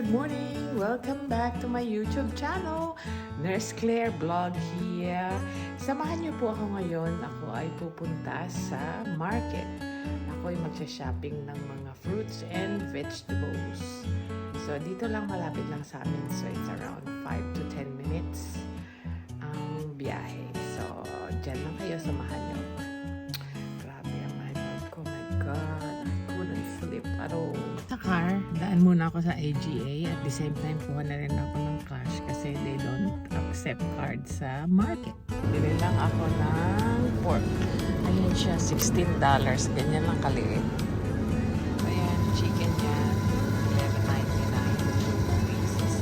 Good morning! Welcome back to my YouTube channel. Nurse Claire Vlog here. Samahan niyo po ako ngayon. Ako ay pupunta sa market. Ako ay magsha-shopping ng mga fruits and vegetables. So, dito lang, malapit lang sa amin. So, it's around 5 to 10 minutes ang biyahe. So, dyan lang kayo, samahan niyo. Grabe ang my bag ko. My God, I couldn't sleep at all. Sa car, daan muna ako sa AGA. At the same time, kuha na rin ako ng cash kasi they don't accept cards sa market. Bili lang ako ng pork. Ayun siya, $16. Ganyan lang kaliit. Ayan, chicken yan. $11.99 pieces.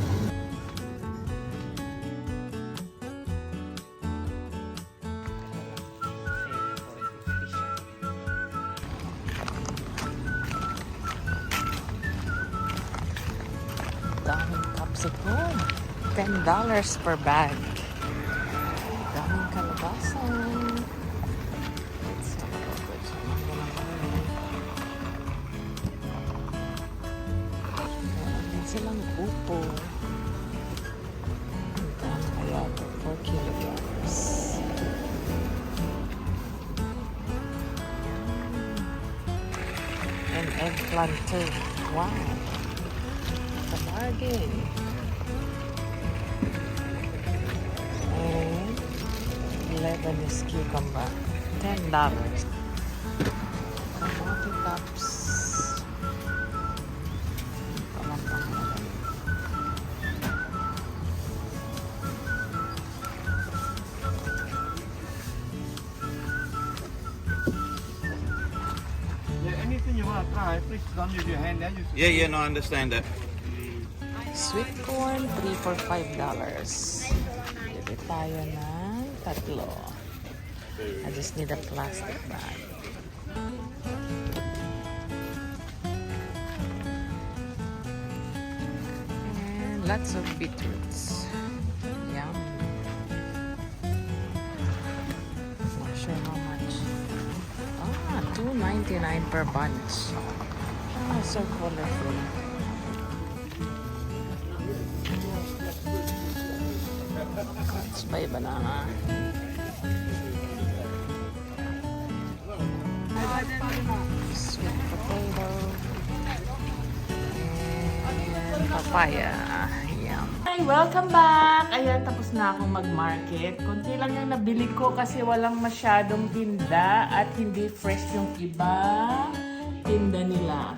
Daming capsicum. $10 per bag. Daming kalabasa. Let's have a look. Meron din silang upo. Ang kaya ito? 4 kilograms. And eggplant too. Wow. It's a bargain. And Lebanese cucumber. $10. Kamote tops. Anything you want to try, please don't use your hand there. Yeah, no, I understand that. Sweet corn, 3 for $5. Bili tayo ng tatlo. I just need a plastic bag. And lots of beetroots. Yum. Not sure how much. $2.99 per bunch. Oh, so colorful. Let's buy banana. Sweet potato. And papaya. Yum. Hi, welcome back! Ayan, tapos na akong mag-market. Kunti lang yung nabili ko kasi walang masyadong tinda at hindi fresh yung ibang tinda nila.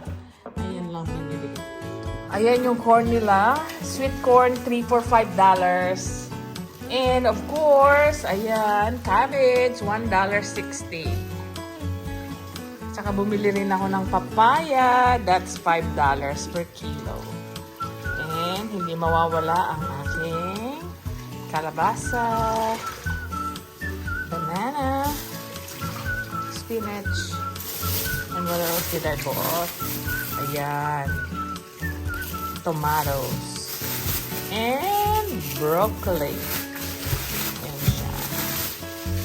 Ayan lang binili ko. Ayan yung corn nila. Sweet corn, 3 for $5. And of course, ayan, cabbage, $1.60. Tsaka bumili rin ako ng papaya, that's $5 per kilo. And hindi mawawala ang aking kalabasa, banana, spinach, and what else did I bought? Ayan, tomatoes, and broccoli.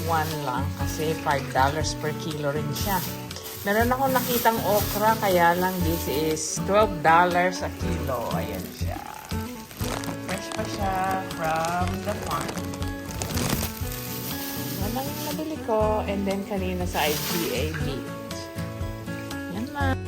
One lang kasi $5 per kilo rin siya. Meron akong nakitang okra kaya lang this is $12 a kilo. Ayan siya. Fresh pa siya from the farm. Yan lang yung nabili ko. And then kanina sa IGA meat. Yan lang.